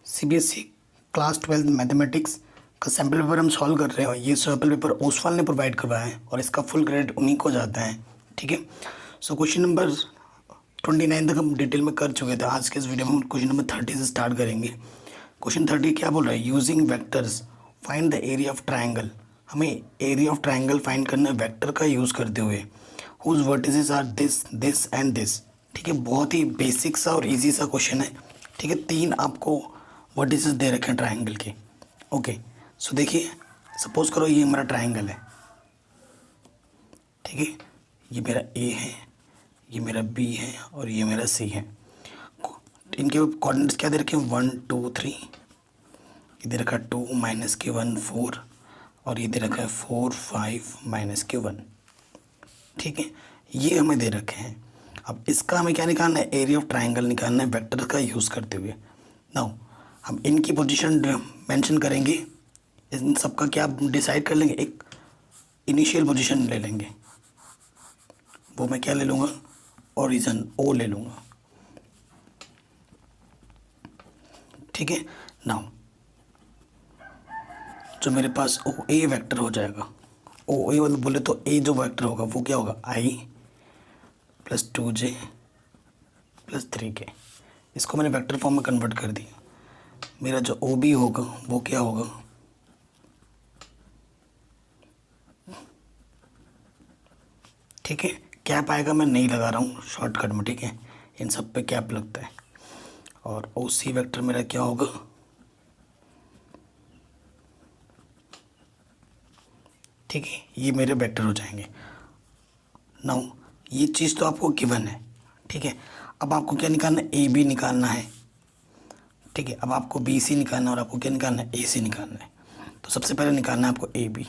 CBSE class 12 mathematics का sample paper हम solve कर रहे हैं और ये सैम्पल पेपर ओसवाल ने प्रोवाइड करवाया है और इसका फुल क्रेडिट उन्हीं को जाता है। ठीक है, सो क्वेश्चन नंबर 29 तक हम डिटेल में कर चुके थे। आज के इस वीडियो में हम क्वेश्चन नंबर 30 से स्टार्ट करेंगे। क्वेश्चन 30 क्या बोल रहा है? Using vectors find the area of triangle. हमें एरिया ऑफ ट्राइंगल फाइंड करना है वेक्टर का यूज़ करते हुए। Whose vertices are this this and this. ठीक है, बहुत ही बेसिक सा और इजी सा क्वेश्चन है। ठीक है, तीन आपको वर्टिसेस दे रखे हैं ट्राइंगल के। ओके, सो देखिए, सपोज करो ये हमारा ट्राइंगल है। ठीक है, ये मेरा ए है, ये मेरा बी है और ये मेरा सी है। इनके कोऑर्डिनेट्स क्या दे रखे हैं? 1 2 3। ये दे रखा है 2 माइनस के 1 4 और ये दे रखा है 4 5 माइनस के 1। ठीक है, ये हमें दे रखे हैं। अब इसका हमें क्या निकालना है? एरिया ऑफ ट्राइंगल निकालना है वेक्टर का यूज़ करते हुए। नाउ हम इनकी पोजीशन मेंशन करेंगे। इन सब का क्या डिसाइड कर लेंगे? एक इनिशियल पोजीशन ले लेंगे। वो मैं क्या ले लूँगा? ओरिजिन ओ ले लूँगा। ठीक है, नाउ जो मेरे पास ओ ए वेक्टर हो जाएगा, ओ ए मतलब बोले तो ए जो वेक्टर होगा वो क्या होगा? आई प्लस 2j प्लस 3k। इसको मैंने वेक्टर फॉर्म में कन्वर्ट कर दिया। मेरा जो ओ बी होगा वो क्या होगा? ठीक है, कैप आएगा, मैं नहीं लगा रहा हूँ शॉर्टकट में। ठीक है, इन सब पे कैप लगता है। और ओ सी वेक्टर मेरा क्या होगा? ठीक है, ये मेरे वेक्टर हो जाएंगे। नाउ ये चीज़ तो आपको गिवन है। ठीक है, अब आपको क्या निकालना है? ए बी निकालना है। ठीक है, अब आपको बी सी निकालना है और आपको क्या निकालना है? ए सी निकालना है। तो सबसे पहले निकालना है आपको ए बी।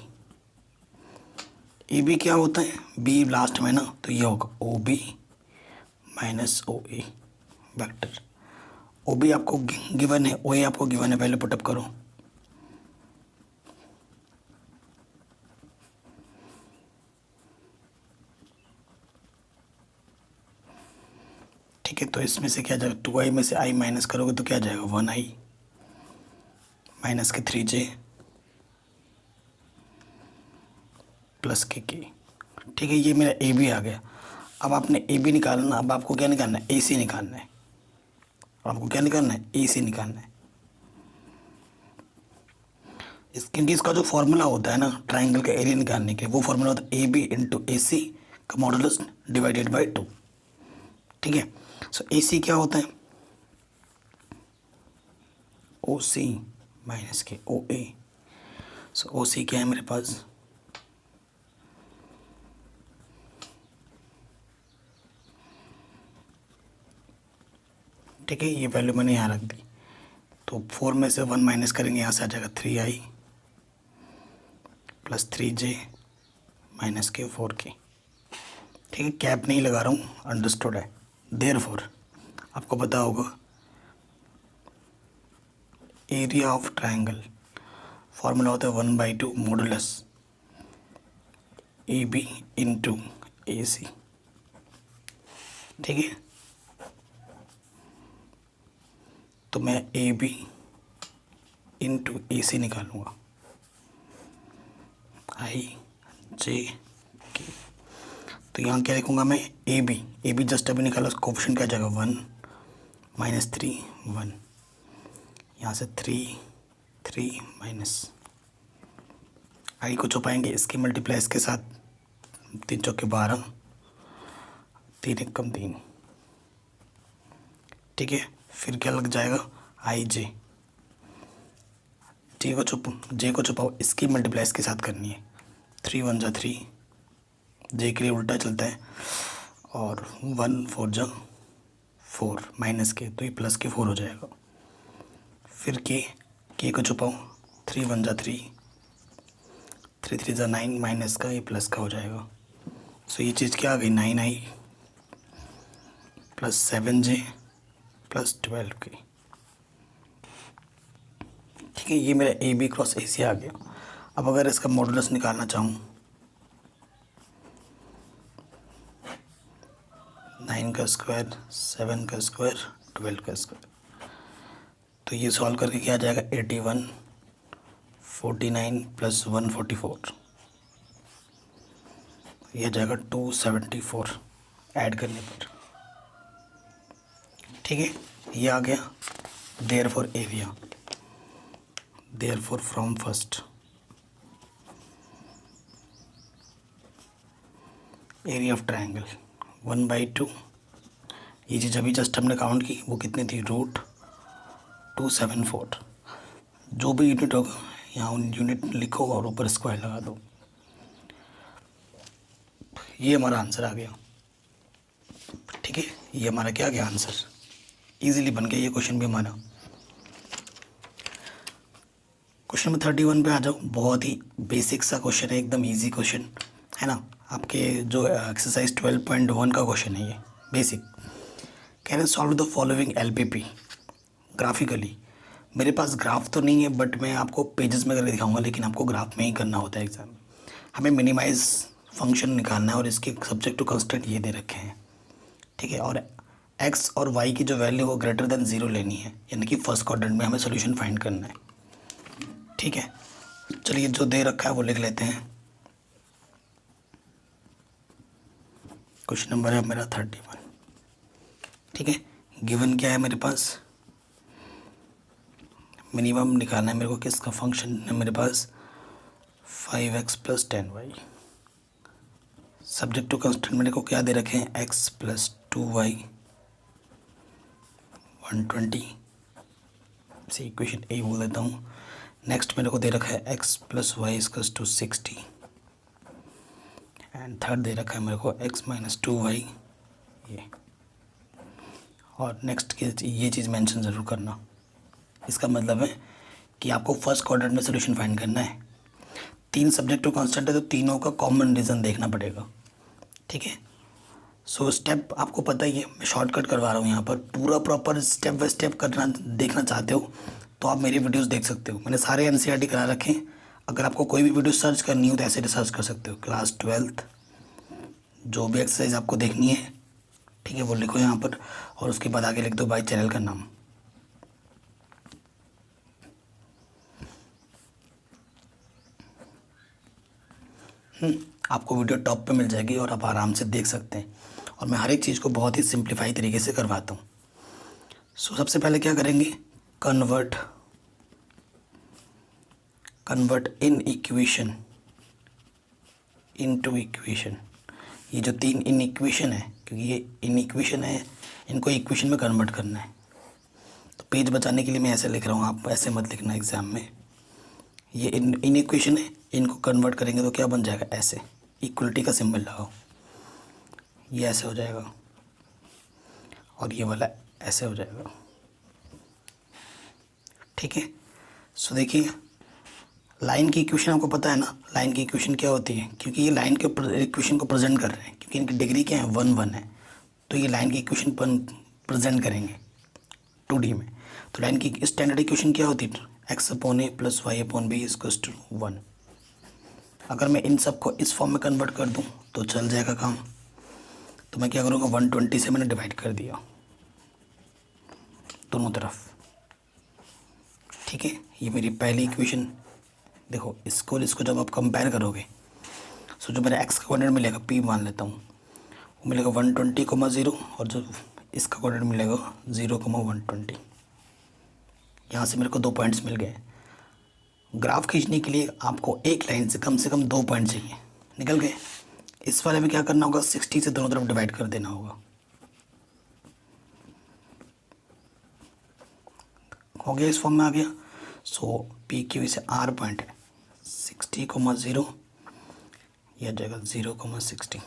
ए बी क्या होता है? बी लास्ट में ना, तो ये होगा ओ बी माइनस ओ ए वैक्टर। ओ बी आपको गिवन है, ओ ए आपको गिवन है, पहले पुटअप करो। ठीक है, तो इसमें से क्या जाएगा? 2i में से i माइनस करोगे तो क्या जाएगा? 1i माइनस के 3j प्लस के k। ठीक है, ये मेरा ए बी आ गया। अब आपने ए बी निकालना, अब आपको क्या निकालना है? ए सी निकालना है। आपको क्या निकालना है? ए सी निकालना है। क्योंकि इसका जो फॉर्मूला होता है ना ट्राइंगल का एरिया निकालने के, वो फॉर्मूला होता है ए बी इंटू ए सी का मॉडुलस डिवाइडेड बाई 2। ठीक है, सो ए सी क्या होता है? ओ सी माइनस के ओ ए। सो ओ सी क्या है मेरे पास? ठीक है, ये वैल्यू मैंने यहाँ रख दी। तो 4 में से 1 माइनस करेंगे, यहाँ से आ जाएगा 3i प्लस 3j माइनस के 4k। ठीक है, कैप नहीं लगा रहा हूँ, अंडरस्टूड है। देयरफॉर आपको पता होगा एरिया ऑफ ट्राइंगल फॉर्मूला होता है 1/2 मॉडुलस ए बी इंटू ए सी। ठीक है, तो मैं ए बी इंटू ए सी निकालूंगा, आई जे के। तो यहाँ क्या लिखूँगा मैं? ए बी जस्ट अभी निकाला, उसका कोफिशिएंट क्या जाएगा? 1 माइनस 3 1। यहाँ से 3 3 माइनस आई को छुपाएंगे, इसके मल्टीप्लाई इसके साथ, 3 चौके 12, 3 एक कम 3। ठीक है, फिर क्या लग जाएगा? आई जे जे को छुपाओ, इसकी मल्टीप्लाई इसके साथ करनी है। 3 1 जा 3, जे के लिए उल्टा चलता है, और 1 4 जा 4 माइनस के, तो ये प्लस के 4 हो जाएगा। फिर के को छुपाओ, 3 1 जा 3, 3 3 जा 9 माइनस का, ये प्लस का हो जाएगा। सो ये चीज़ क्या आ गई? 9i plus 7j plus 12k। ठीक है, ये मेरा ए बी क्रॉस ए सी आ गया। अब अगर इसका मॉडुलस निकालना चाहूँ, 9 का स्क्वायर 7 का स्क्वायर 12 का स्क्वायर, तो ये सॉल्व करके क्या आ जाएगा 81 49 प्लस 144, ये आ जाएगा 274 ऐड करने पर। ठीक है, ये आ गया। Therefore area, therefore from first area of triangle 1/2। ये चीज़ अभी जस्ट हमने काउंट की, वो कितनी थी, √274। जो भी यूनिट होगा यहाँ यूनिट लिखो और ऊपर स्क्वायर लगा दो। ये हमारा आंसर आ गया। ठीक है, ये हमारा क्या गया आंसर, इजीली बन गया ये क्वेश्चन भी हमारा। क्वेश्चन नंबर 31 पे आ जाओ। बहुत ही बेसिक सा क्वेश्चन है, एकदम इजी क्वेश्चन है ना। आपके जो एक्सरसाइज 12.1 का क्वेश्चन है ये basic. Can you solve the following LPP graphically. मेरे पास ग्राफ तो नहीं है बट मैं आपको पेजेस में करके दिखाऊंगा, लेकिन आपको ग्राफ में ही करना होता है एग्जाम में। हमें मिनिमाइज फंक्शन निकालना है और इसके सब्जेक्ट टू कंस्टेंट ये दे रखे हैं। ठीक है, और x और y की जो वैल्यू वो ग्रेटर देन 0 लेनी है, यानी कि फर्स्ट क्वाड्रेंट में हमें सोल्यूशन फाइंड करना है। ठीक है, चलिए जो दे रखा है वो लिख लेते हैं। क्वेश्चन नंबर है मेरा 31। ठीक है, गिवन क्या है मेरे पास, मिनिमम निकालना है मेरे को, किसका फंक्शन है मेरे पास 5x plus 10y। Subject to constant मेरे को क्या दे रखे हैं, x प्लस 2y 120 से इक्वेशन ए बोल देता हूँ। नेक्स्ट मेरे को दे रखा है x plus y equals to 60 and third दे रखा है मेरे को x माइनस 2y ये। और नेक्स्ट ये चीज़ मेंशन ज़रूर करना, इसका मतलब है कि आपको फर्स्ट क्वाड्रेंट में सोल्यूशन फाइंड करना है। 3 सब्जेक्ट टू कांस्टेंट है तो तीनों का कॉमन रीज़न देखना पड़ेगा। ठीक है, सो स्टेप आपको पता ही है, मैं शॉर्टकट करवा रहा हूँ यहाँ पर। पूरा प्रॉपर स्टेप बाय स्टेप करना देखना चाहते हो तो आप मेरी वीडियोस देख सकते हो, मैंने सारे NCERT करा रखे हैं। अगर आपको कोई भी वीडियो सर्च करनी हो तो ऐसे सर्च कर सकते हो, क्लास 12th जो भी एक्सरसाइज आपको देखनी है। ठीक है, वो लिखो यहाँ पर और उसके बाद आगे लिख दो भाई चैनल का नाम। आपको वीडियो टॉप पे मिल जाएगी और आप आराम से देख सकते हैं, और मैं हर एक चीज़ को बहुत ही सिंप्लीफाई तरीके से करवाता हूँ। सो सबसे पहले क्या करेंगे, convert in equation into equation. ये जो 3 इन इक्वेशन है, क्योंकि ये इन इक्वेशन है, इनको इक्वेशन में कन्वर्ट करना है। तो पेज बचाने के लिए मैं ऐसे लिख रहा हूँ, आप ऐसे मत लिखना एग्जाम में। ये इन इक्वेशन है, इनको कन्वर्ट करेंगे तो क्या बन जाएगा, ऐसे इक्वलिटी का सिंबल लगाओ, ये ऐसे हो जाएगा और ये वाला ऐसे हो जाएगा। ठीक है, सो देखिए लाइन की इक्वेशन आपको पता है ना, लाइन की इक्वेशन क्या होती है, क्योंकि ये लाइन के इक्वेशन को प्रेजेंट कर रहे हैं, क्योंकि इनकी डिग्री क्या है 1 1 है, तो ये लाइन की इक्वेशन प्रेजेंट करेंगे 2D में। तो लाइन की स्टैंडर्ड इक्वेशन क्या होती है, x/a plus y/b equals to 1। अगर मैं इन सब को इस फॉर्म में कन्वर्ट कर दूं तो चल जाएगा काम। तो मैं क्या करूँगा, 120 से मैंने डिवाइड कर दिया दोनों तरफ। ठीक है, ये मेरी पहली इक्वेशन। देखो इसको जब आप कंपेयर करोगे, सो जो मेरा x का कोऑर्डिनेट मिलेगा p मान लेता हूँ, वो मिलेगा 120,0 और जो इसका कोऑर्डिनेट मिलेगा 0,120। यहाँ से मेरे को 2 पॉइंट्स मिल गए। ग्राफ खींचने के लिए आपको एक लाइन से कम 2 पॉइंट चाहिए, निकल गए। इस वाले में क्या करना होगा, 60 से दोनों तरफ डिवाइड कर देना होगा। हो गया, इस फॉर्म में आ गया। सो PQ से R पॉइंट है 60,0, यह जाएगा 0,60।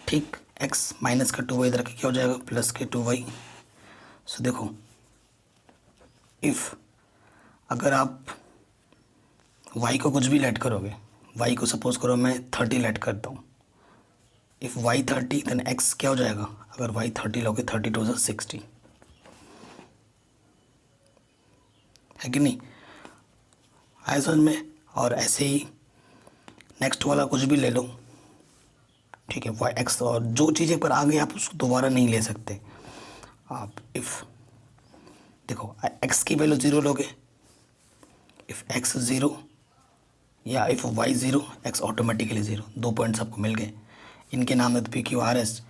ठीक, x माइनस का 2y इधर क्या हो जाएगा, प्लस के 2y। सो देखो इफ़ अगर आप y को कुछ भी लेट करोगे, y को सपोज करो मैं 30 लेट करता हूँ, इफ़ y 30 देन x क्या हो जाएगा, अगर y 30 लोगे 32 से 60 है कि नहीं, आया समझ में। और ऐसे ही नेक्स्ट वाला कुछ भी ले लो, ठीक है, वाई एक्स, और जो चीज़ें पर आ गई आप उसको दोबारा नहीं ले सकते आप। इफ़ देखो x की वैल्यू 0 लोगे, इफ़ x 0 या if y 0, x automatically 0। 2 points आपको मिल गए, इनके नाम है P Q R S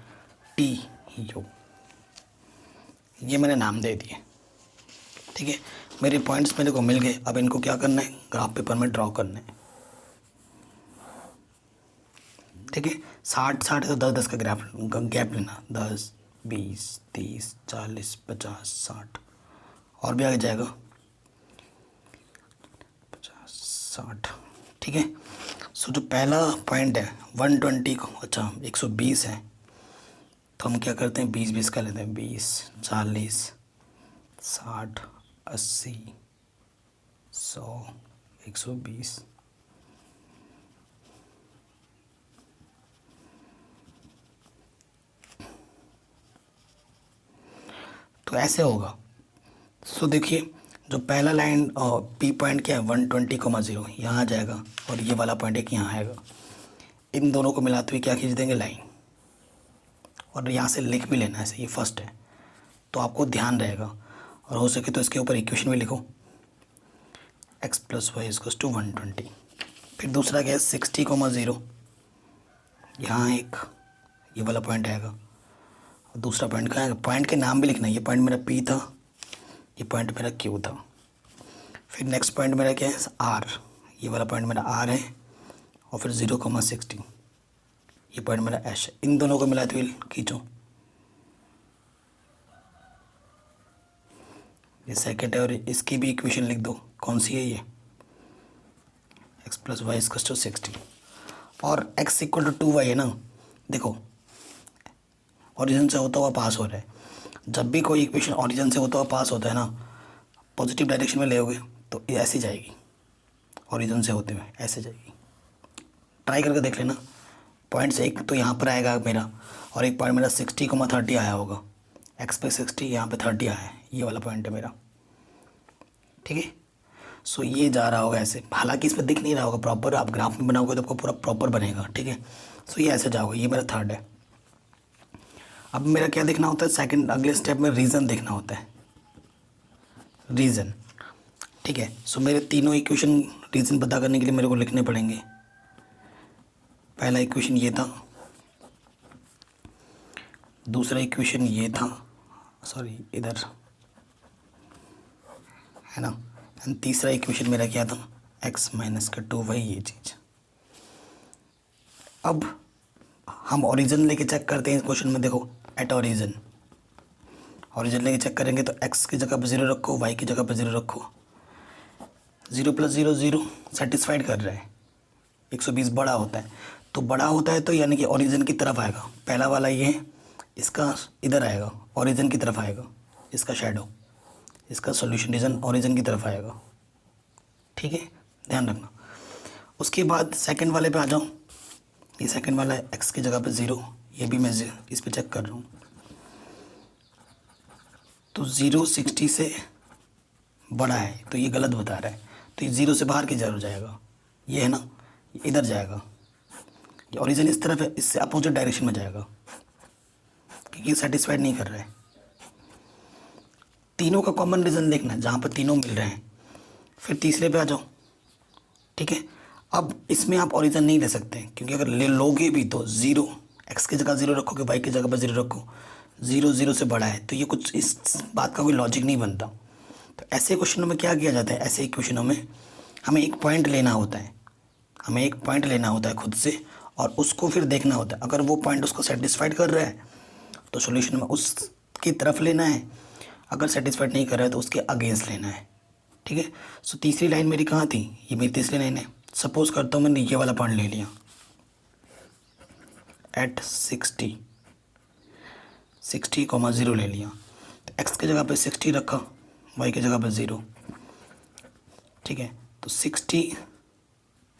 T U, ये मैंने नाम दे दिए। ठीक है, मेरे पॉइंट्स मेरे को मिल गए। अब इनको क्या करना है, ग्राफ पेपर में ड्रॉ करना है। ठीक है, 60 है तो 10 10 का गैप लेना, 10 20 30 40 50 60, और भी आगे जाएगा 50 60। ठीक है, सो जो पहला पॉइंट है 120 को, अच्छा 120 है, तो हम क्या करते हैं 20 20 का लेते हैं, 20 40 60 80 100 120। तो ऐसे होगा। सो देखिए, जो पहला लाइन पी पॉइंट क्या है 120,0 यहाँ आ जाएगा, और ये वाला पॉइंट एक यहाँ आएगा। इन दोनों को मिलाते हुए क्या खींच देंगे, लाइन। और यहाँ से लिख भी लेना है, ऐसे ये फर्स्ट है तो आपको ध्यान रहेगा, और हो सके तो इसके ऊपर इक्वेशन भी लिखो, x + y = 120। फिर दूसरा क्या है 60,0, यहाँ एक ये वाला पॉइंट आएगा, और दूसरा पॉइंट कहाँ आएगा, पॉइंट के नाम भी लिखना है। ये पॉइंट मेरा P था, ये पॉइंट मेरा Q था। फिर नेक्स्ट पॉइंट मेरा क्या है R, ये वाला पॉइंट मेरा R है, और फिर 0,60 ये पॉइंट मेरा H है। इन दोनों को मिलाते हुए खींचो, ये सेकंड है, और इसकी भी इक्वेशन लिख दो। कौन सी है ये, x + y = 60, और x = 2y है ना। देखो ओरिजिन से होता हुआ पास हो रहा है, जब भी कोई इक्वेशन ओरिजिन से होता हुआ पास होता है ना, पॉजिटिव डायरेक्शन में ले होगे तो ये ऐसे जाएगी, ओरिजिन से होते हुए ऐसे जाएगी। ट्राई करके देख लेना। पॉइंट से एक तो यहाँ पर आएगा मेरा, और एक पॉइंट मेरा 60,30 आया होगा, x पे 60 यहाँ पे 30 आया है, ये वाला पॉइंट है मेरा। ठीक है, सो ये जा रहा होगा ऐसे, हालांकि इस पर दिख नहीं रहा होगा प्रॉपर, आप ग्राफ में बनाओगे तो आपको पूरा प्रॉपर बनेगा। ठीक है, सो ये ऐसे जाओगे, ये मेरा थर्ड है। अब मेरा क्या देखना होता है, सेकंड अगले स्टेप में रीज़न देखना होता है, रीज़न। ठीक है, सो मेरे तीनों इक्वेशन रीज़न पता करने के लिए मेरे को लिखने पड़ेंगे। पहला इक्वेशन ये था, दूसरा इक्वेशन ये था, सॉरी इधर है ना, एंड तीसरा इक्वेशन मेरा क्या था, x - 2y, ये चीज़। अब हम ओरिजिन लेके चेक करते हैं इस क्वेश्चन में। देखो एट ओरिजिन, ओरिजिन लेके चेक करेंगे तो x की जगह पे 0 रखो, y की जगह पे 0 रखो। 0 + 0 0 सेटिस्फाइड कर रहा है। 120 बड़ा होता है, तो बड़ा होता है तो यानी कि ओरिजिन की तरफ आएगा। पहला वाला ये है, इसका इधर आएगा, ओरिजिन की तरफ आएगा, इसका शेडो, इसका सॉल्यूशन रीजन ओरिजिन की तरफ आएगा। ठीक है, ध्यान रखना। उसके बाद सेकंड वाले पे आ जाओ, ये सेकंड वाला है x की जगह पे 0, ये भी मैं इस पे चेक कर रहा हूँ, तो 0 60 से बड़ा है, तो ये गलत बता रहा है, तो ये 0 से बाहर की जरूर जाएगा, ये है ना, ये इधर जाएगा। ये ओरिजिन इस तरफ है, इससे अपोजिट डायरेक्शन में जाएगा, क्योंकि सेटिस्फाइड नहीं कर रहा है। तीनों का कॉमन रीज़न देखना है, जहाँ पर तीनों मिल रहे हैं। फिर तीसरे पे आ जाओ। ठीक है, अब इसमें आप ओरिजिन नहीं ले सकते, क्योंकि अगर ले लोगे भी तो 0, x की जगह 0 रखोगे, y की जगह पर 0 रखो, 0 0 से बड़ा है, तो ये कुछ इस बात का कोई लॉजिक नहीं बनता। तो ऐसे क्वेश्चनों में क्या किया जाता है, ऐसे क्वेश्चनों में हमें एक पॉइंट लेना होता है, हमें एक पॉइंट लेना होता है खुद से, और उसको फिर देखना होता है। अगर वो पॉइंट उसको सेटिस्फाइड कर रहा है तो सॉल्यूशन में उसकी तरफ लेना है, अगर सेटिस्फाइड नहीं कर रहा है तो उसके अगेंस्ट लेना है। ठीक है, सो तीसरी लाइन मेरी कहाँ थी, ये मेरी तीसरी लाइन है। सपोज करता हूँ मैंने ये वाला पॉइंट ले लिया एट 60,0 ले लिया, तो x की जगह पे 60 रखा, y की जगह पे 0। ठीक है, तो 60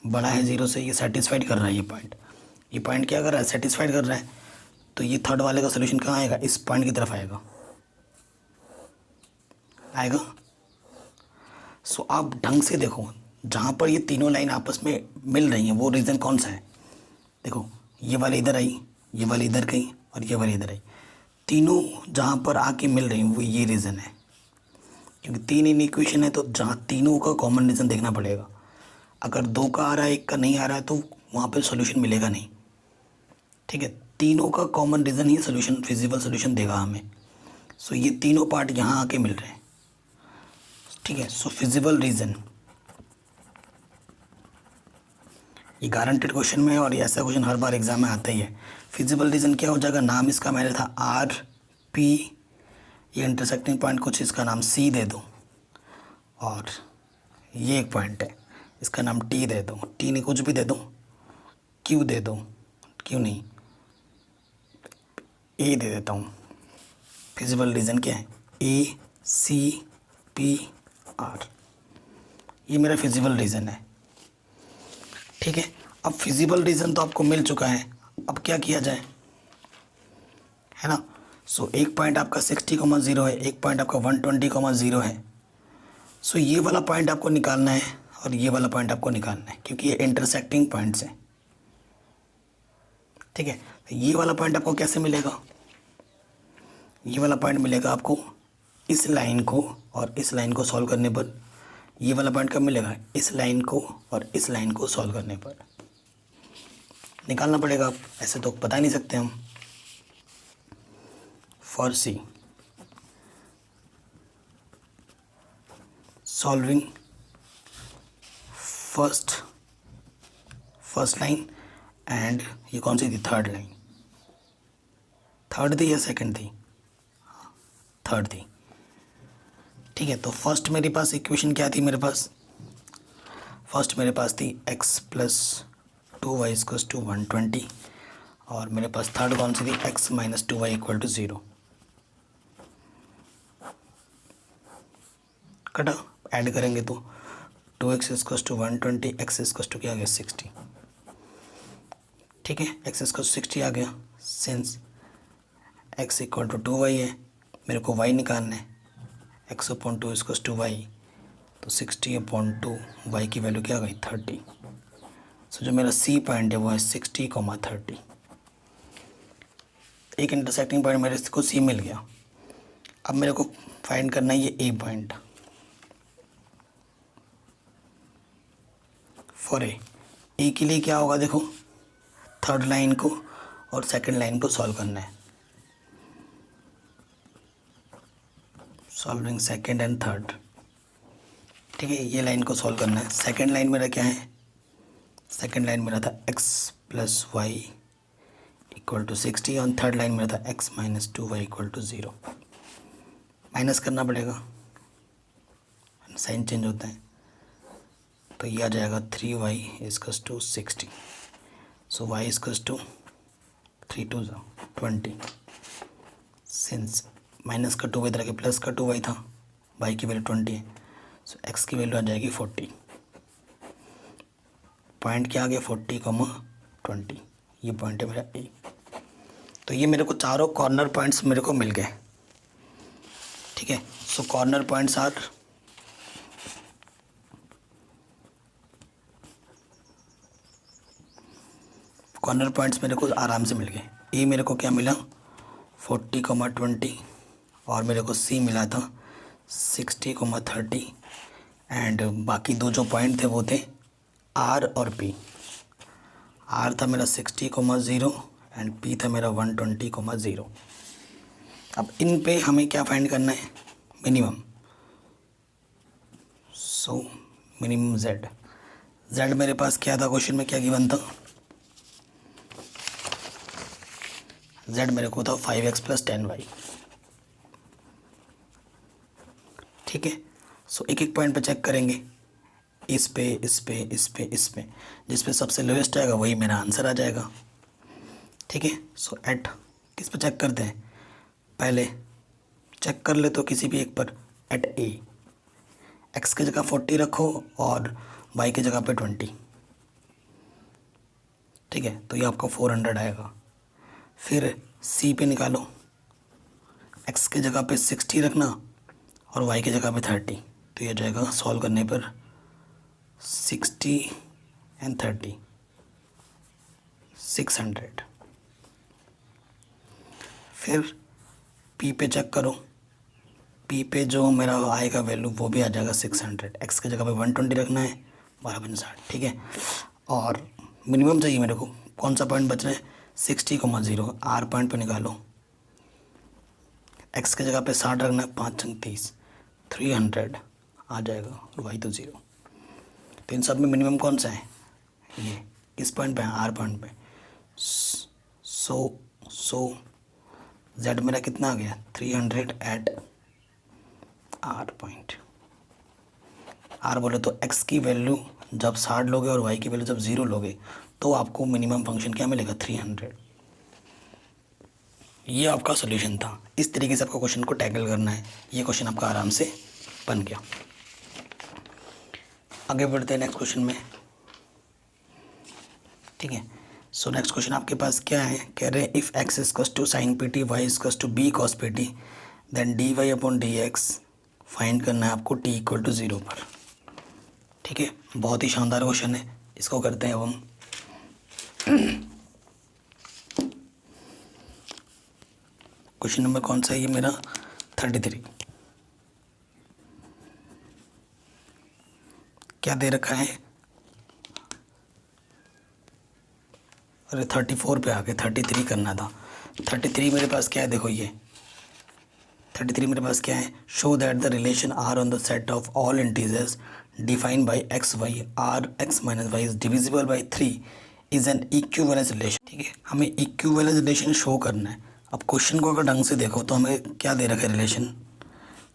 बड़ा है 0 से, ये सेटिस्फाइड कर रहा है, ये पॉइंट क्या कर रहा है, सेटिस्फाइड कर रहा है, तो ये थर्ड वाले का सोल्यूशन कहाँ आएगा, इस पॉइंट की तरफ आएगा। सो आप ढंग से देखो, जहाँ पर ये तीनों लाइन आपस में मिल रही हैं वो रीज़न कौन सा है। देखो ये वाली इधर आई, ये वाली इधर गई, और ये वाली इधर आई, तीनों जहाँ पर आके मिल रही हैं वो ये रीज़न है। क्योंकि 3 इन इक्वेशन है तो जहाँ तीनों का कॉमन रीज़न देखना पड़ेगा। अगर 2 का आ रहा है 1 का नहीं आ रहा है तो वहाँ पे सॉल्यूशन मिलेगा नहीं। ठीक है, तीनों का कॉमन रीज़न ही सॉल्यूशन, फिजिबल सॉल्यूशन देगा हमें। सो ये तीनों पार्ट यहाँ आके मिल रहे हैं। ठीक है, सो फिजिबल रीज़न ये गारंटेड क्वेश्चन में है और ये ऐसा क्वेश्चन हर बार एग्जाम में आता ही है। फिजिबल रीज़न क्या हो जाएगा, नाम इसका मैंने था आर पी, ये इंटरसेक्टिंग पॉइंट कुछ इसका नाम सी दे दो, और ये एक पॉइंट है इसका नाम टी दे दो, टी नहीं कुछ भी दे दो, क्यू दे दो, क्यू नहीं ए दे देता हूँ। फिजिबल रीज़न क्या है, ए सी पी आर, ये मेरा फिजिबल रीज़न है। ठीक है, अब फिजिबल रीज़न तो आपको मिल चुका है, अब क्या किया जाए, है ना। सो एक पॉइंट आपका 60,0 है, एक पॉइंट आपका 120,0 है। सो ये वाला पॉइंट आपको निकालना है और ये वाला पॉइंट आपको निकालना है, क्योंकि ये इंटरसेक्टिंग पॉइंट्स हैं। ठीक है, तो ये वाला पॉइंट आपको कैसे मिलेगा, ये वाला पॉइंट मिलेगा आपको इस लाइन को और इस लाइन को सॉल्व करने पर। ये वाला पॉइंट कब मिलेगा, इस लाइन को और इस लाइन को सॉल्व करने पर निकालना पड़ेगा। आप ऐसे तो बता नहीं सकते हम। फॉर सी सॉल्विंग फर्स्ट लाइन एंड ये कौन सी थी, थर्ड लाइन, थर्ड थी या सेकंड थी, थर्ड थी। ठीक है, तो फर्स्ट मेरे पास इक्वेशन क्या थी, मेरे पास फर्स्ट मेरे पास थी x plus 2y equals to 120, और मेरे पास थर्ड कौन सी थी, x minus 2y equal to 0। कटा, ऐड करेंगे तो 2x equals to 120, x equals to क्या आ गया 60। ठीक है, x इक्वल्स टू 60 आ गया। Since x equal to 2y है, मेरे को y निकालना है, x upon 2 equals to y, तो 60 अपॉन 2 y की वैल्यू क्या आ गई 30। सो जो मेरा C पॉइंट है वो है 60,30। एक इंटरसेक्टिंग पॉइंट मेरे को C मिल गया। अब मेरे को फाइंड करना है ये A पॉइंट। फॉर ए के लिए क्या होगा, देखो थर्ड लाइन को और सेकंड लाइन को सॉल्व करना है, सॉल्विंग सेकंड एंड थर्ड। ठीक है, ये लाइन को सॉल्व करना है। सेकंड लाइन मेरा क्या है, सेकंड लाइन मेरा था x plus y equal to 60 और थर्ड लाइन मेरा था x minus 2y equal to 0। Minus करना पड़ेगा, साइन चेंज होता है, तो ये आ जाएगा 3y equals to 60। So y equals to 3 2 20। Since minus का 2 इधर के प्लस का 2y था, y की वैल्यू 20 है, सो x की वैल्यू आ जाएगी 40। पॉइंट क्या आ गया 40,20, ये पॉइंट है मेरा ए। तो ये मेरे को चारों कॉर्नर पॉइंट्स मेरे को मिल गए। ठीक है, सो कॉर्नर पॉइंट्स आर मेरे को आराम से मिल गए। ए मेरे को क्या मिला 40,20 और मेरे को सी मिला था 60,30 एंड बाकी दो जो पॉइंट थे वो थे आर और पी। आर था मेरा 60,0 एंड पी था मेरा 120,0। अब इन पे हमें क्या फाइंड करना है, minimum. So minimum Z, Z मेरे पास क्या था क्वेश्चन में, क्या गिवन था, जेड मेरे को था 5x प्लस 10y। ठीक है, सो एक एक पॉइंट पे चेक करेंगे, इस पे इस पे इस पे इस पे, जिस पे सबसे लोएस्ट आएगा वही मेरा आंसर आ जाएगा। ठीक है, सो एट किस पे चेक करते हैं, पहले चेक कर ले तो किसी भी एक पर, एट ए एक्स की जगह 40 रखो और वाई की जगह पे 20। ठीक है, तो ये आपका 400 आएगा। फिर सी पे निकालो, एक्स की जगह पे 60 रखना और वाई की जगह पे 30, तो ये जाएगा सॉल्व करने पर 60 एंड 30 600। फिर पी पे चेक करो, पी पे जो मेरा आएगा वैल्यू वो भी आ जाएगा 600। एक्स की जगह पे 120 रखना है, 12×60, ठीक है। और मिनिमम चाहिए मेरे को, कौन सा पॉइंट बच रहा है, 60,0, आर पॉइंट पे निकालो। एक्स की जगह पे 60 रखना है, 5×30, 300 आ जाएगा, और वाई तो 0। तो इन सब में मिनिमम कौन सा है, ये किस पॉइंट पे है, आर पॉइंट पे। सो जेड मेरा कितना आ गया, 300 एट आर पॉइंट। आर बोले तो एक्स की वैल्यू जब 60 लोगे और वाई की वैल्यू जब 0 लोगे तो आपको मिनिमम फंक्शन क्या मिलेगा, 300। ये आपका सोल्यूशन था। इस तरीके से आपको क्वेश्चन को टैकल करना है। ये क्वेश्चन आपका आराम से बन गया। आगे बढ़ते हैं नेक्स्ट क्वेश्चन में, ठीक है। सो नेक्स्ट क्वेश्चन आपके पास क्या है, कह रहे हैं if x equals to sine P t, y equals to b cos P t, then d Y upon D x find करना है आपको टी इक्वल टू 0 पर, ठीक है। बहुत ही शानदार क्वेश्चन है, इसको करते हैं अब हम। क्वेश्चन नंबर कौन सा है ये मेरा, 33। क्या दे रखा है, अरे 34 पे आ गए, 33 करना था। 33 मेरे पास क्या है, देखो ये 33 मेरे पास क्या है, show that the relation R on the set of all integers defined by x y R x minus y is divisible by 3 is an equivalence relation, ठीक है। हमें इक्विवेलेंस रिलेशन शो करना है। अब क्वेश्चन को अगर ढंग से देखो तो हमें क्या दे रखा है रिलेशन,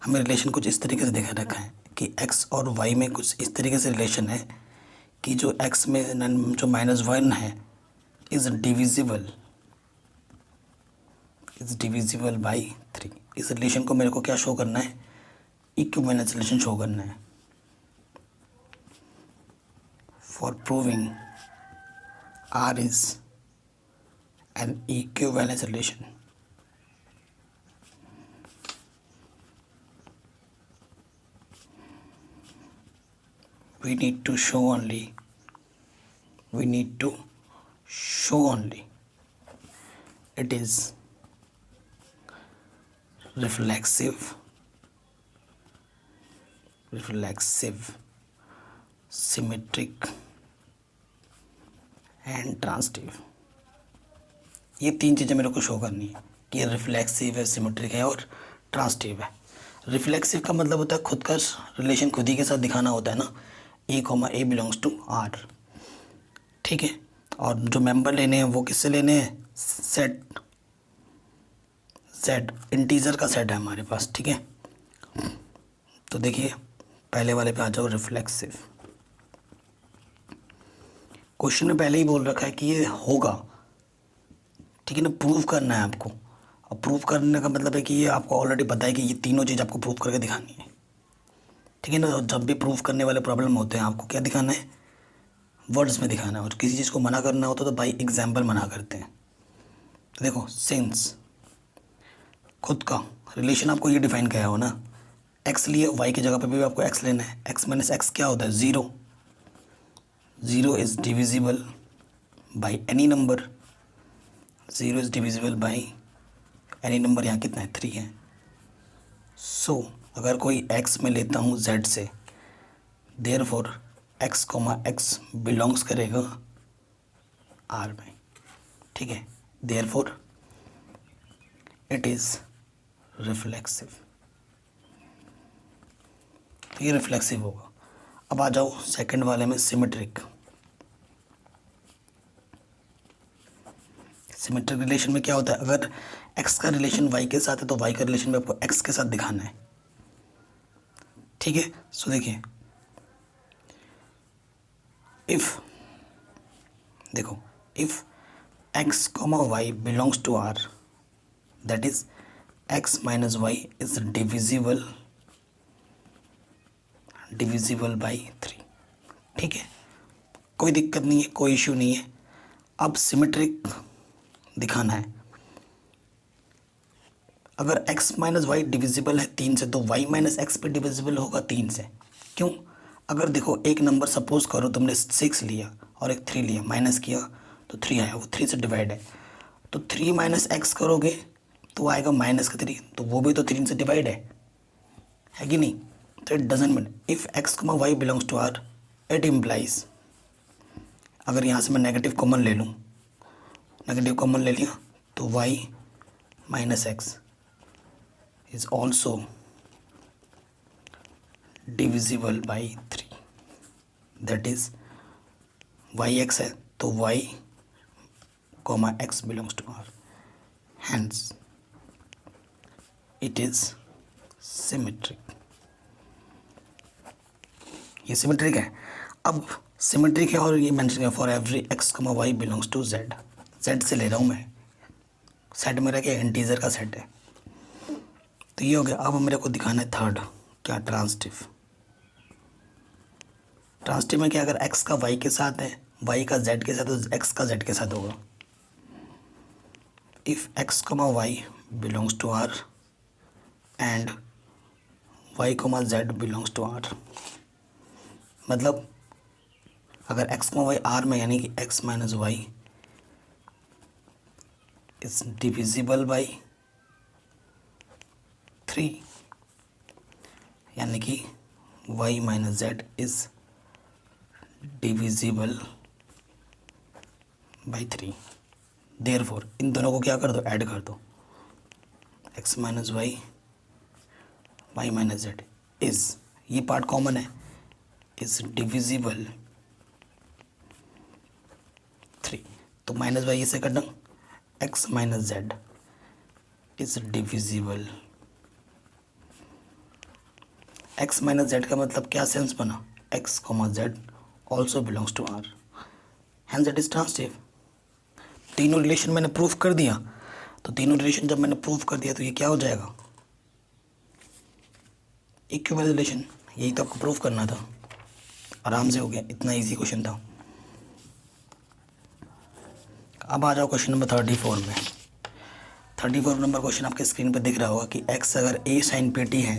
हमें रिलेशन कुछ इस तरीके से देखा रखा है कि एक्स और वाई में कुछ इस तरीके से रिलेशन है कि जो एक्स में जो -1 है इज़ डिविजिबल बाई 3। इस रिलेशन को मेरे को क्या शो करना है, इक्विवेलेंस रिलेशन शो करना है। For proving R is an equivalence relation, we need to show only it is reflexive, symmetric and transitive। ये 3 चीज़ें मेरे को शो करनी है कि ये रिफ्लेक्सिव है, सिमेट्रिक है और ट्रांसिटिव है। रिफ्लेक्सिव का मतलब होता है खुद का रिलेशन खुद ही के साथ दिखाना होता है ना, ए बिलोंग्स टू आर, ठीक है। और जो मेंबर लेने हैं वो किससे लेने हैं, सेट इंटीजर का सेट है हमारे पास, ठीक है। तो देखिए पहले वाले पे आ जाओ, रिफ्लेक्सिव। क्वेश्चन में पहले ही बोल रखा है कि ये होगा, ठीक है ना, प्रूव करना है आपको। अब प्रूव करने का मतलब है कि ये आपको ऑलरेडी पता है कि ये तीनों चीज़ आपको प्रूव करके दिखानी है, ठीक है ना। जब भी प्रूव करने वाले प्रॉब्लम होते हैं आपको क्या दिखाना है, वर्ड्स में दिखाना है। और किसी चीज़ को मना करना होता तो बाई एग्जाम्पल मना करते हैं। तो देखो सिंस खुद का रिलेशन आपको ये डिफाइन किया हो ना, एक्स लिए वाई की जगह पे भी आपको एक्स लेना है। एक्स माइनस एक्स क्या होता है, 0 is divisible by any number, 0 is divisible by any number. यहाँ कितना है, 3 है। सो अगर कोई x में लेता हूँ z से, देयरफॉर x, x बिलोंग्स करेगा r में, ठीक है। देयरफॉर इट इज़ रिफ्लेक्सिव, तो ये रिफ्लेक्सिव होगा। अब आ जाओ सेकंड वाले में, सिमेट्रिक। सिमेट्रिक रिलेशन में क्या होता है, अगर x का रिलेशन y के साथ है तो y का रिलेशन भी आपको x के साथ दिखाना है, ठीक है। सो देखिए if x, y belongs to r, that is x minus y is divisible by 3, ठीक है। कोई दिक्कत नहीं है, कोई इश्यू नहीं है। अब सिमेट्रिक दिखाना है। अगर x माइनस वाई डिविजिबल है 3 से तो y माइनस एक्स पे डिविजिबल होगा 3 से। क्यों, अगर देखो एक नंबर सपोज करो तुमने 6 लिया और एक 3 लिया, माइनस किया तो 3 आया, वो 3 से डिवाइड है। तो 3 माइनस एक्स करोगे तो आएगा -3, तो वो भी तो 3 से डिवाइड है। है कि नहीं? तो it doesn't mean if x comma y belongs to R, it implies, अगर यहाँ से मैं नेगेटिव कॉमन ले लूँ, नेगेटिव कॉमन ले लिया तो y minus x is also divisible by 3, that is y x है तो y comma x belongs to R, hence it is symmetric. ये सिमेट्रिक है। अब सिमेट्रिक है और ये मेंशन किया for every x comma y belongs to z, z से ले रहा हूँ मैं, सेट मेरा क्या इंटीजर का सेट है। तो ये हो गया। अब मेरे को दिखाना है थर्ड, क्या ट्रांसटिव। ट्रांसटिव में क्या, अगर x का y के साथ है, y का z के साथ, तो x का z के साथ होगा। If x comma y belongs to R and y comma z belongs to R, मतलब अगर x कमा वाई आर में, यानी कि x minus y is divisible by 3, यानी कि y minus z is divisible by 3। Therefore इन दोनों को क्या कर दो, ऐड कर दो, x minus y, y minus z is, ये पार्ट कॉमन है, इज डिविजिबल 3। तो माइनस वाई इसे कर दो, x minus z is divisible, x minus z का मतलब क्या सेंस बना, x comma z also belongs to R, hence it is transitive. तीनों रिलेशन मैंने प्रूफ कर दिया। तो तीनों रिलेशन जब मैंने प्रूफ कर दिया तो ये क्या हो जाएगा, इक्विवेलेंट रिलेशन। यही तो आपको प्रूफ करना था, आराम से हो गया, इतना इजी क्वेश्चन था। अब आ जाओ क्वेश्चन नंबर 34 में। 34 नंबर क्वेश्चन आपके स्क्रीन पर दिख रहा होगा कि x अगर a साइन पी टी है,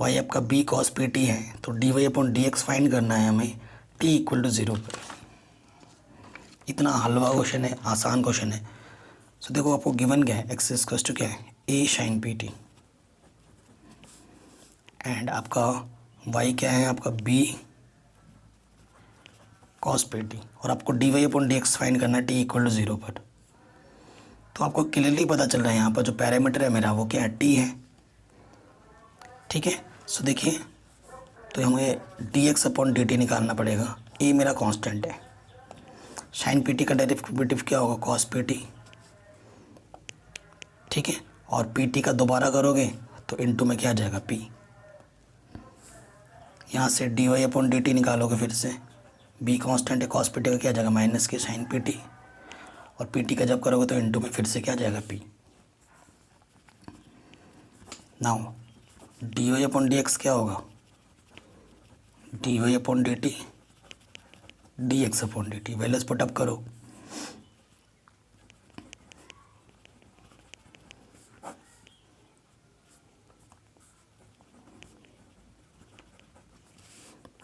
y आपका b कॉस पी टी है, तो d Y upon D x find करना है हमें t इक्वल टू 0 पर। इतना हलवा क्वेश्चन है, आसान क्वेश्चन है। सो देखो आपको गिवन क्या है, x इक्वल टू क्या है, a sine P t, and आपका y क्या है, आपका b कॉस पी टी, और आपको d Y upon D x find करना है t इक्वल टू 0 पर। तो आपको क्लियरली पता चल रहा है यहाँ पर जो पैरामीटर है मेरा वो क्या है, t है। ठीक है, सो देखिए, तो हमें D x upon d T निकालना पड़ेगा। a मेरा कांस्टेंट है, साइन पी टी का डेरिवेटिव क्या होगा, कॉस पी टी, ठीक है, और पी टी का दोबारा करोगे तो इनटू में क्या आ जाएगा, p। यहाँ से d Y upon d t निकालोगे, फिर से b कांस्टेंट है, कॉस पी टी का क्या आ जाएगा, माइनस के साइन पी टी, और पी टी का जब करोगे तो इनटू में फिर से क्या आ जाएगा, p। Now d Y upon D x क्या होगा, d Y upon d t d x upon d t, values put up करो।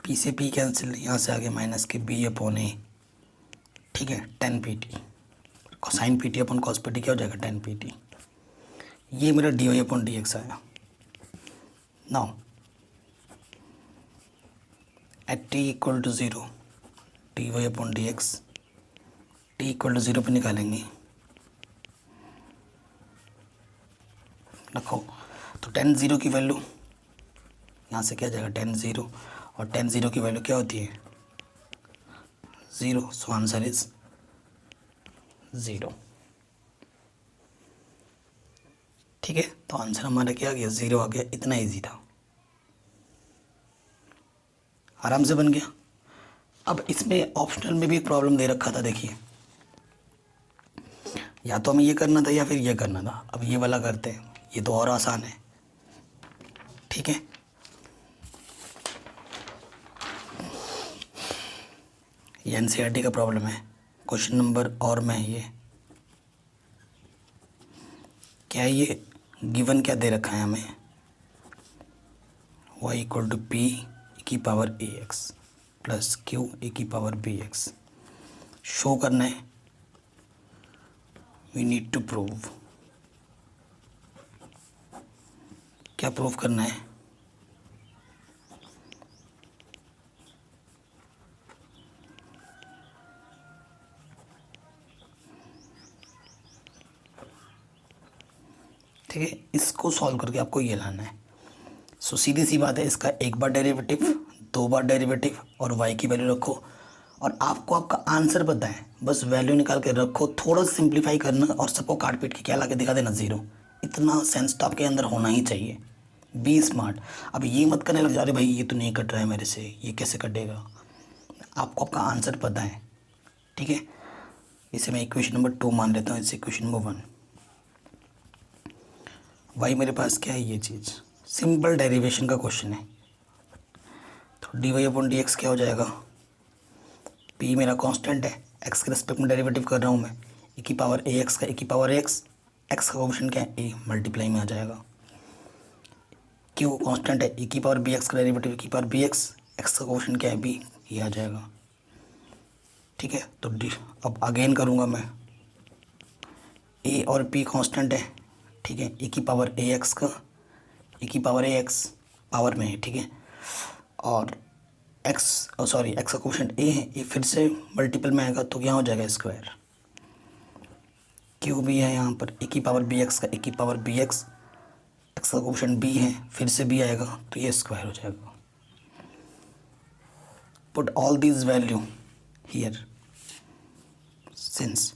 पी से पी कैंसिल, यहाँ से आगे माइनस के बी अपॉन ए, ठीक है, 10 P T, sine P T upon cos P T क्या हो जाएगा, 10 पी टी। ये मेरा D Y upon D X आया। Now at T equal to 0 D Y upon D X, T equal to 0 पर निकालेंगे, रखो, तो 10 0 की वैल्यू यहाँ से क्या जाएगा, 10 0, और 10 0 की वैल्यू क्या होती है, 0। So answer is 0। ठीक है, तो आंसर हमारा क्या आ गया, 0 आ गया। इतना इजी था, आराम से बन गया। अब इसमें ऑप्शनल में भी एक प्रॉब्लम दे रखा था, देखिए, या तो हमें ये करना था या फिर ये करना था। अब ये वाला करते हैं, ये तो और आसान है। ठीक है, ये एनसीईआरटी का प्रॉब्लम है, क्वेश्चन नंबर और में है ये। क्या ये गिवन क्या दे रखा है हमें, y इक्वल टू पी की power a x plus Q A की पावर बी एक्स। शो करना है, वी नीड टू प्रूव। क्या प्रूव करना है, ठीक है, इसको सॉल्व करके आपको ये लाना है। सो सीधी सी बात है, इसका एक बार डेरिवेटिव, 2 बार डेरिवेटिव और y की वैल्यू रखो और आपको आपका आंसर पता है, बस वैल्यू निकाल के रखो, थोड़ा सिंप्लीफाई करना और सबको काट पीट के क्या ला के दिखा देना 0। इतना सेंस तो आपके अंदर होना ही चाहिए। Be smart. अब ये मत करने लग जा रहे भाई ये तो नहीं कट रहा है मेरे से, ये कैसे कटेगा। आपको आपका आंसर पता है, ठीक है। इसे मैं इक्वेशन नंबर 2 मान लेता हूँ, इसे इक्वेशन नंबर 1। वाई मेरे पास क्या है, ये चीज़ सिंपल डेरिवेशन का क्वेश्चन है। तो d Y upon D x क्या हो जाएगा, पी मेरा कांस्टेंट है, एक्स के रिस्पेक्ट में डेरिवेटिव कर रहा हूँ मैं, ए की पावर ए एक्स का ए की पावर एक्स, एक्स का कोएफिशिएंट क्या है ए, मल्टीप्लाई में आ जाएगा। क्यू कांस्टेंट है, ए की पावर बी एक्स का डेरिवेटिव ए की पावर बी एक्स, एक्स का कोएफिशिएंट क्या है बी, ये आ जाएगा। ठीक है, तो डी अब अगेन करूँगा मैं, ए और पी कांस्टेंट है, ठीक है, ए की पावर ए एक्स का ए की पावर ए एक्स पावर में है, ठीक है, और एक्स सॉरी एक्स का कोएफिशिएंट ए है, ये फिर से मल्टीपल में आएगा तो यहाँ हो जाएगा स्क्वायर। क्यू भी है यहाँ पर, ए की पावर बी एक्स का ए की पावर बी एक्स, एक्स का कोएफिशिएंट बी है, फिर से बी आएगा तो ये स्क्वायर हो जाएगा। Put all these value here since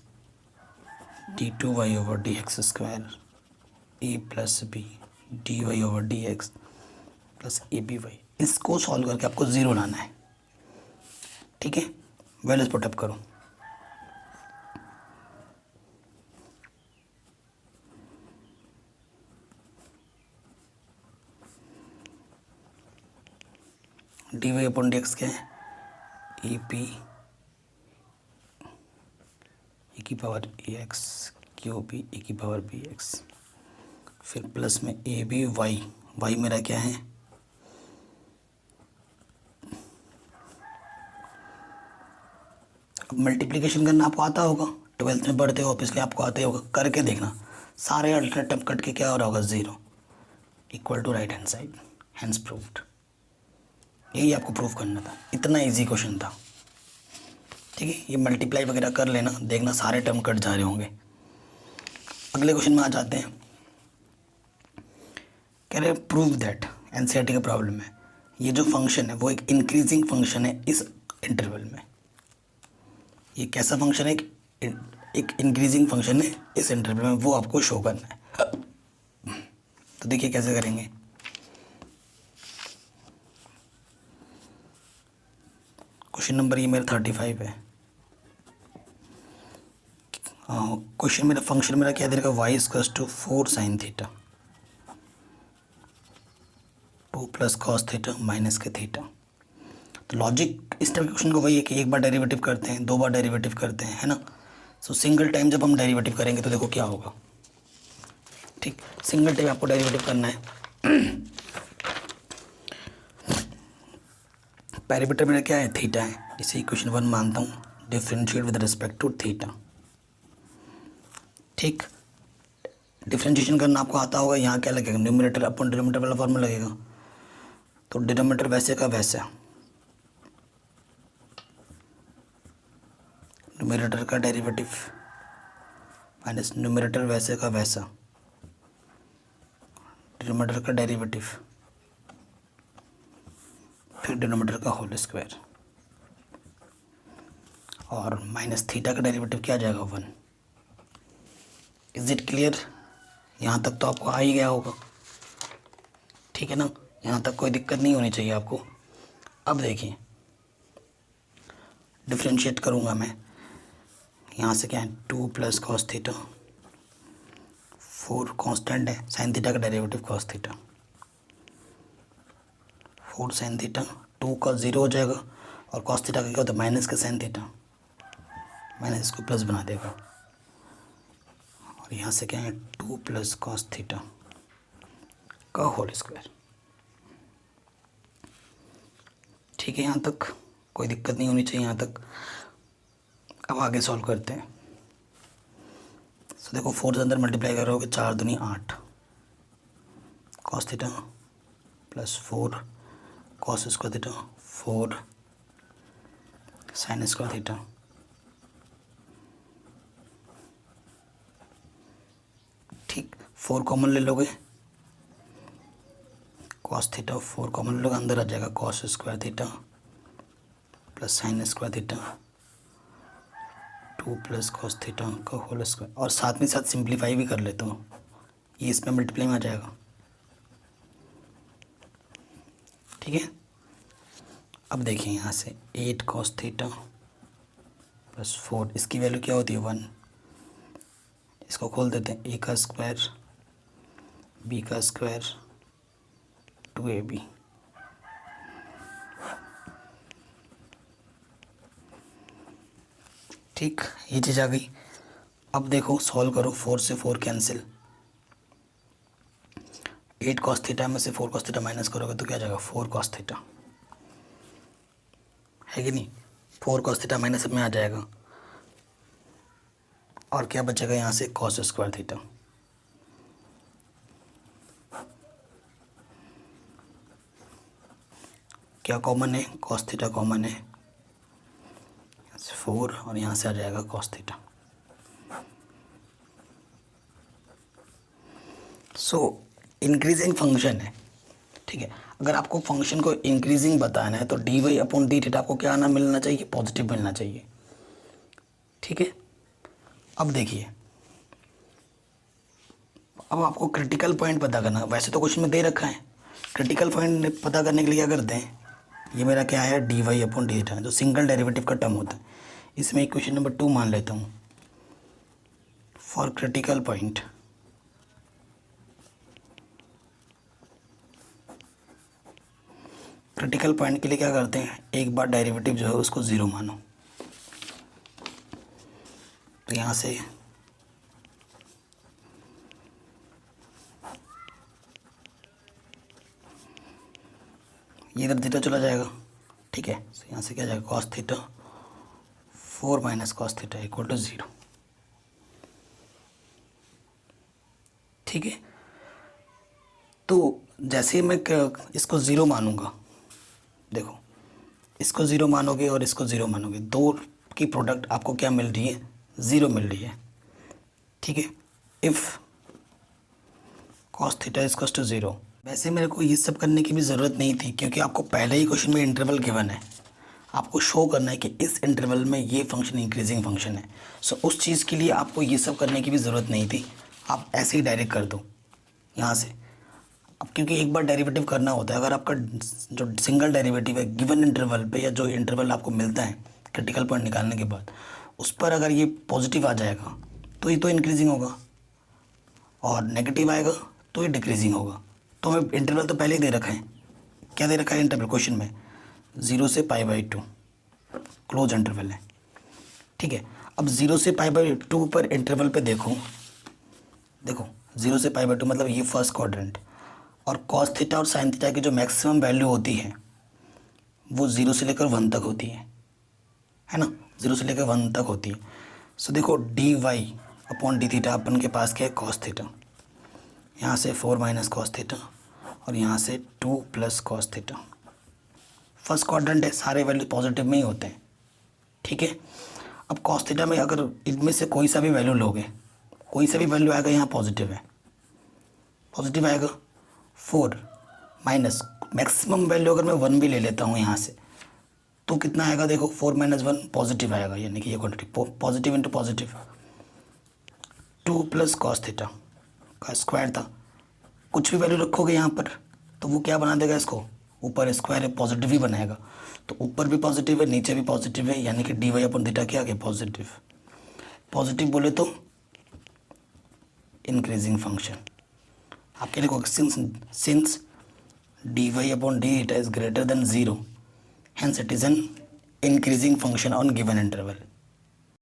d two y over d x square a plus b d y over d x plus a b y, इसको सॉल्व करके आपको 0 लाना है। ठीक है, वैल्यूज पुटअप करो। D Y upon D x क्या है, ए पी ए की power a x q b a की पावर बी एक्स, फिर प्लस में ए बी वाई, वाई मेरा क्या है अब मल्टीप्लिकेशन करना आपको आता होगा, 12th में पढ़ते हो ऑब्वियसली आपको आते होगा, करके देखना सारे अल्टरनेटिव कट के क्या हो रहा होगा 0 equal to right hand side, hence proved. यही आपको प्रूव करना था, इतना इजी क्वेश्चन था। ठीक है, ये मल्टीप्लाई वगैरह कर लेना, देखना सारे टर्म कट जा रहे होंगे। अगले क्वेश्चन में आ जाते हैं। कह रहे प्रूव दैट, एनसीईआरटी का प्रॉब्लम है, ये जो फंक्शन है वो एक इंक्रीजिंग फंक्शन है इस इंटरवल में। ये कैसा फंक्शन है, एक इंक्रीजिंग फंक्शन है इस इंटरवल में, वो आपको शो करना है। तो देखिए कैसे करेंगे। क्वेश्चन नंबर ये मेरा 35 है। क्वेश्चन मेरा फंक्शन मेरा क्या दे रखा, y equals to 4 sine theta 2 plus cos theta minus के थीटा। तो लॉजिक इस टाइप के क्वेश्चन को वही है कि एक बार डेरिवेटिव करते हैं, 2 बार डेरिवेटिव करते हैं, है ना। सो सिंगल टाइम जब हम डेरिवेटिव करेंगे तो देखो क्या होगा। ठीक, सिंगल टाइम आपको डेरिवेटिव करना है। पैरामीटर मेरा क्या है, थीटा है, इसे इक्वेशन 1 मानता हूँ, differentiate with respect to theta. ठीक, डिफरेंशिएशन करना आपको आता होगा, यहाँ क्या लगेगा, न्यूमरेटर अपॉन डिनोमिनेटर वाला फॉर्मूला लगेगा। तो डिनोमिनेटर वैसे का वैसा, न्यूमरेटर का डेरिवेटिव माइनस न्यूमरेटर वैसे का वैसा, डिनोमिनेटर का डेरिवेटिव फिर डिनोमिनेटर का होल स्क्वायर, और माइनस थीटा का डेरिवेटिव क्या आ जाएगा 1। Is it clear? यहाँ तक तो आपको आ ही गया होगा, ठीक है ना, यहाँ तक कोई दिक्कत नहीं होनी चाहिए आपको। अब देखिए डिफ्रेंशिएट करूँगा मैं, यहाँ से क्या है 2 प्लस कॉस थीटा 4 कांस्टेंट है, साइन थीटा का derivative cos theta 4 sine theta 2 का 0 हो जाएगा, और कॉस थीटा का क्या होता है माइनस का साइन थीटा, माइनस इसको प्लस बना देगा, और यहाँ से क्या है 2 प्लस कॉस थीटा का होल स्क्वायर। ठीक है, यहाँ तक कोई दिक्कत नहीं होनी चाहिए यहाँ तक। अब आगे सॉल्व करते हैं। तो देखो 4 से अंदर मल्टीप्लाई करोगे 4 दूनी 8 cos theta plus 4 cos square theta 4 sine square theta, ठीक 4 कॉमन ले लोगे, कॉस थीटा 4 कॉमन ले लोगे, अंदर आ जाएगा cos square theta plus sine square theta 2 plus cos theta का होल स्क्वायर, और साथ में साथ सिंप्लीफाई भी कर लेता हूँ, ये इसमें मल्टीप्लाई में आ जाएगा। ठीक है, अब देखिए यहाँ से 8 कॉस थीटा प्लस 4, इसकी वैल्यू क्या होती है 1, इसको खोल देते हैं, ए का स्क्वायर बी का स्क्वायर 2ab। ठीक, ये चीज़ आ गई। अब देखो सॉल्व करो, 4 से 4 कैंसिल, 8 कॉस थीटा में से 4 कॉस थीटा माइनस करोगे तो क्या जाएगा 4 कॉस थीटा, है कि नहीं, 4 कॉस थीटा माइनस में आ जाएगा, और क्या बचेगा यहाँ से कॉस स्क्वायर थीटा। क्या कॉमन है, कॉस थीटा कॉमन है, यहाँ से 4 और यहाँ से आ जाएगा कॉस थीटा। सो इंक्रीजिंग फंक्शन है, ठीक है। अगर आपको फंक्शन को इंक्रीजिंग बताना है तो d Y upon D theta आपको क्या आना मिलना चाहिए, पॉजिटिव मिलना चाहिए। ठीक है, अब देखिए, अब आपको क्रिटिकल पॉइंट पता करना, वैसे तो क्वेश्चन में दे रखा है, क्रिटिकल पॉइंट पता करने के लिए क्या करते हैं, ये मेरा क्या है d Y upon D theta, जो सिंगल डेरिवेटिव का टर्म होता है, इसमें इक्वेशन नंबर 2 मान लेता हूँ। For critical point critical point के लिए क्या करते हैं, एक बार डेरिवेटिव जो है उसको 0 मानो, तो यहाँ से ये इधर थीटा चला जाएगा। ठीक है, तो यहाँ से क्या जाएगा cos theta 4 minus cos theta equal to 0। ठीक है, तो जैसे मैं इसको 0 मानूंगा, देखो इसको 0 मानोगे और इसको 0 मानोगे, दो की प्रोडक्ट आपको क्या मिल रही है 0 मिल रही है। ठीक है, if cos theta is equal to 0। वैसे मेरे को ये सब करने की भी ज़रूरत नहीं थी, क्योंकि आपको पहले ही क्वेश्चन में इंटरवल गिवन है, आपको शो करना है कि इस इंटरवल में ये फंक्शन इंक्रीजिंग फंक्शन है। सो उस चीज़ के लिए आपको ये सब करने की भी ज़रूरत नहीं थी, आप ऐसे ही डायरेक्ट कर दो यहाँ से। अब क्योंकि एक बार डेरिवेटिव करना होता है, अगर आपका जो सिंगल डेरिवेटिव है गिवन इंटरवल पे, या जो इंटरवल आपको मिलता है क्रिटिकल पॉइंट निकालने के बाद, उस पर अगर ये पॉजिटिव आ जाएगा तो ये तो इंक्रीजिंग होगा, और नेगेटिव आएगा तो ये डिक्रीजिंग होगा। तो हमें इंटरवल तो पहले ही दे रखा है, क्या दे रखा है इंटरवल क्वेश्चन में, 0 से π/2 क्लोज इंटरवल है। ठीक है, अब 0 से π/2 पर इंटरवल पे देखो 0 से π/2 मतलब ये फर्स्ट क्वाड्रेंट, और कॉस थीटा और साइन थीटा की जो मैक्सिमम वैल्यू होती है वो 0 से लेकर 1 तक होती है ना, 0 से लेकर 1 तक होती है। सो देखो D Y upon D theta अपन के पास क्या है कॉस थीटा, यहाँ से 4 माइनस कॉस थीटा और यहाँ से 2 plus cos theta. First quadrant है, सारे वैल्यू पॉजिटिव में ही होते हैं। ठीक है, अब कॉस थीटा में अगर इनमें से कोई सा भी वैल्यू लोगे, कोई सा भी वैल्यू आएगा यहाँ पॉजिटिव है, पॉजिटिव आएगा। 4 माइनस मैक्सिमम वैल्यू अगर मैं 1 भी ले लेता हूँ यहाँ से, तो कितना आएगा देखो 4 माइनस 1 पॉजिटिव आएगा, यानी कि ये quantity positive into positive. 2 plus cos theta का स्क्वायर था, कुछ भी वैल्यू रखोगे यहाँ पर तो वो क्या बना देगा, इसको ऊपर स्क्वायर है पॉजिटिव ही बनाएगा, तो ऊपर भी पॉजिटिव है नीचे भी पॉजिटिव है, यानी कि डी वाई अपन थीटा क्या आ गया पॉजिटिव। पॉजिटिव बोले तो इंक्रीजिंग फंक्शन आपके लिए since d Y upon D theta is greater than 0, hence it is an increasing function on given interval।